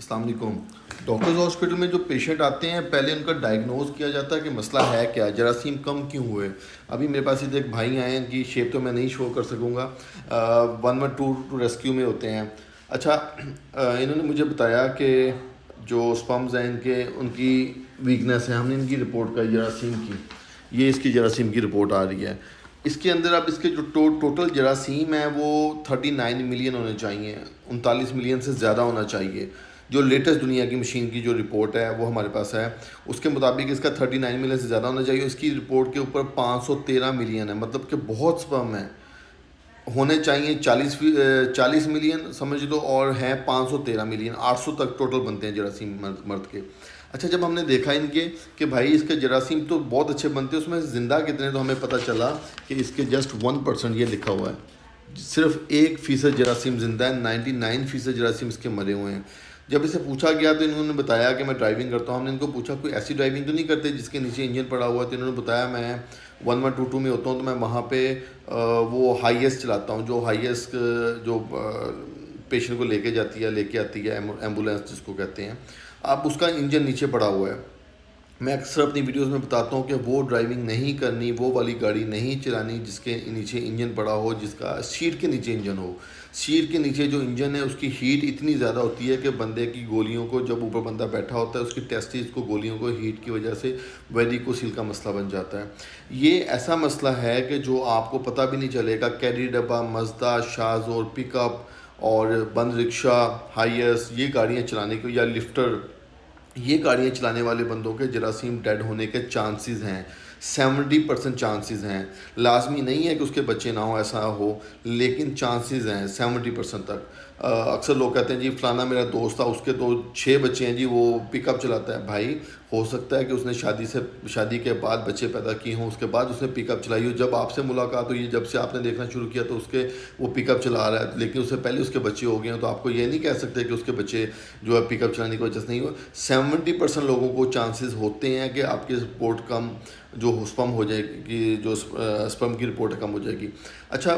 अस्सलाम वालेकुम। Doctors hospital में जो पेशेंट आते हैं पहले उनका डायग्नोज किया जाता है कि मसला है क्या, जरासीम कम क्यों हुए। अभी मेरे पास इधर एक भाई आए हैं कि शेप तो मैं नहीं शो कर सकूँगा, 112 टू रेस्क्यू में होते हैं। अच्छा, इन्होंने मुझे बताया कि जो स्पम्स हैं इनके उनकी वीकनेस है। हमने इनकी रिपोर्ट का जरासीम की, ये इसकी जरासीम की रिपोर्ट आ रही है। इसके अंदर अब इसके जो टोटल जरासीम है वो 39 मिलियन होने चाहिए, 39 मिलियन से ज़्यादा होना चाहिए। जो लेटेस्ट दुनिया की मशीन की जो रिपोर्ट है वो हमारे पास है, उसके मुताबिक इसका 39 मिलियन से ज़्यादा होना चाहिए। इसकी रिपोर्ट के ऊपर 513 मिलियन है, मतलब कि बहुत स्पर्म है। होने चाहिए 40 मिलियन समझ लो, और हैं 513 मिलियन, 800 तक टोटल बनते हैं जरासीम मर्द के। अच्छा, जब हमने देखा इनके कि भाई इसके जरासीम तो बहुत अच्छे बनते हैं, उसमें ज़िंदा कितने, तो हमें पता चला कि इसके जस्ट 1% ये लिखा हुआ है, सिर्फ 1% जरासीम ज़िंदा है, 99% जरासीम इसके मरे हुए हैं। जब इसे पूछा गया तो इन्होंने बताया कि मैं ड्राइविंग करता हूँ। हमने इनको पूछा कोई ऐसी ड्राइविंग तो नहीं करते जिसके नीचे इंजन पड़ा हुआ है, तो इन्होंने बताया मैं 1122 में होता हूँ, तो मैं वहाँ पे वो हाईएस्ट चलाता हूँ, जो हाईएस्ट जो पेशेंट को लेके जाती है, लेके आती है, एम्बुलेंस जिसको कहते हैं, अब उसका इंजन नीचे पड़ा हुआ है। मैं अक्सर अपनी वीडियोस में बताता हूँ कि वो ड्राइविंग नहीं करनी, वो वाली गाड़ी नहीं चलानी जिसके नीचे इंजन पड़ा हो, जिसका सीट के नीचे इंजन हो। सीट के नीचे जो इंजन है उसकी हीट इतनी ज़्यादा होती है कि बंदे की गोलियों को, जब ऊपर बंदा बैठा होता है उसकी टेस्टिस को, गोलियों को हीट की वजह से वेरिकोसिल का मसला बन जाता है। ये ऐसा मसला है कि जो आपको पता भी नहीं चलेगा। कैरी डब्बा, मज़दा, शाज़ोर, पिकअप और बंद रिक्शा, हाईएस, ये गाड़ियाँ चलाने की, या लिफ्टर, ये गाड़ियाँ चलाने वाले बंदों के जरासीम डेड होने के चांसेस हैं, 70% चांसेस हैं। लाजमी नहीं है कि उसके बच्चे ना हो, ऐसा हो, लेकिन चांसेस हैं 70% तक। अक्सर लोग कहते हैं जी फलाना मेरा दोस्त था, उसके तो 6 बच्चे हैं जी, वो पिकअप चलाता है। भाई हो सकता है कि उसने शादी के बाद बच्चे पैदा किए हों, उसके बाद उसने पिकअप चलाई हो, जब आपसे मुलाकात हुई, जब से आपने देखना शुरू किया तो उसके वो पिकअप चला रहा है, लेकिन उससे पहले उसके बच्चे हो गए हैं, तो आपको ये नहीं कह सकते कि उसके बच्चे जो है पिकअप चलाने की वजह से नहीं हो। 70% लोगों को चांसेस होते हैं कि आपकी रिपोर्ट कम, जो स्पर्म हो जाएगी, जो स्पर्म की रिपोर्ट कम हो जाएगी। अच्छा,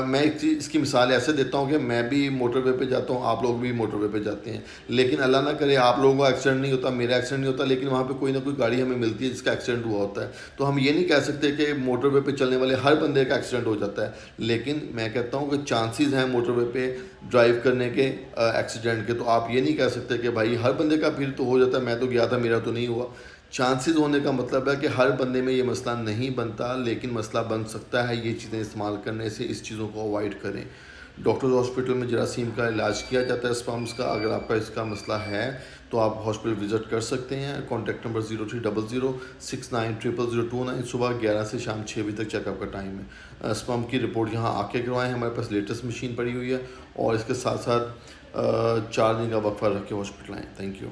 मैं एक चीज़ इसकी मिसाल ऐसे देता हूँ कि मैं भी मोटरवे पे जाता हूँ, आप लोग भी मोटरवे पे जाते हैं, लेकिन अल्लाह ना करे आप लोगों का एक्सीडेंट नहीं होता, मेरा एक्सीडेंट नहीं होता, लेकिन वहाँ पे कोई ना कोई गाड़ी हमें मिलती है जिसका एक्सीडेंट हुआ होता है। तो हम ये नहीं कह सकते कि मोटरवे पे चलने वाले हर बंदे का एक्सीडेंट हो जाता है, लेकिन मैं कहता हूँ कि चांसेस हैं मोटरवे पे ड्राइव करने के एक्सीडेंट के। तो आप ये नहीं कह सकते कि भाई हर बंदे का फिर तो हो जाता है, मैं तो गया था मेरा तो नहीं हुआ। चांसेस होने का मतलब है कि हर बंदे में ये मसला नहीं बनता, लेकिन मसला बन सकता है। ये चीज़ें इस्तेमाल करने से इस चीज़ों को अवॉइड करें। डॉक्टर्स हॉस्पिटल में जरासीम का इलाज किया जाता है, स्पर्म्स का। अगर आपका इसका मसला है तो आप हॉस्पिटल विज़िट कर सकते हैं। Contact number 0300690029। सुबह 11 से शाम 6 बजे तक चेकअप का टाइम है। स्पर्म की रिपोर्ट यहाँ आके करवाएं, हमारे पास लेटेस्ट मशीन पड़ी हुई है, और इसके साथ साथ 4 दिन का वक्फा रख के हॉस्पिटल आएँ। Thank you.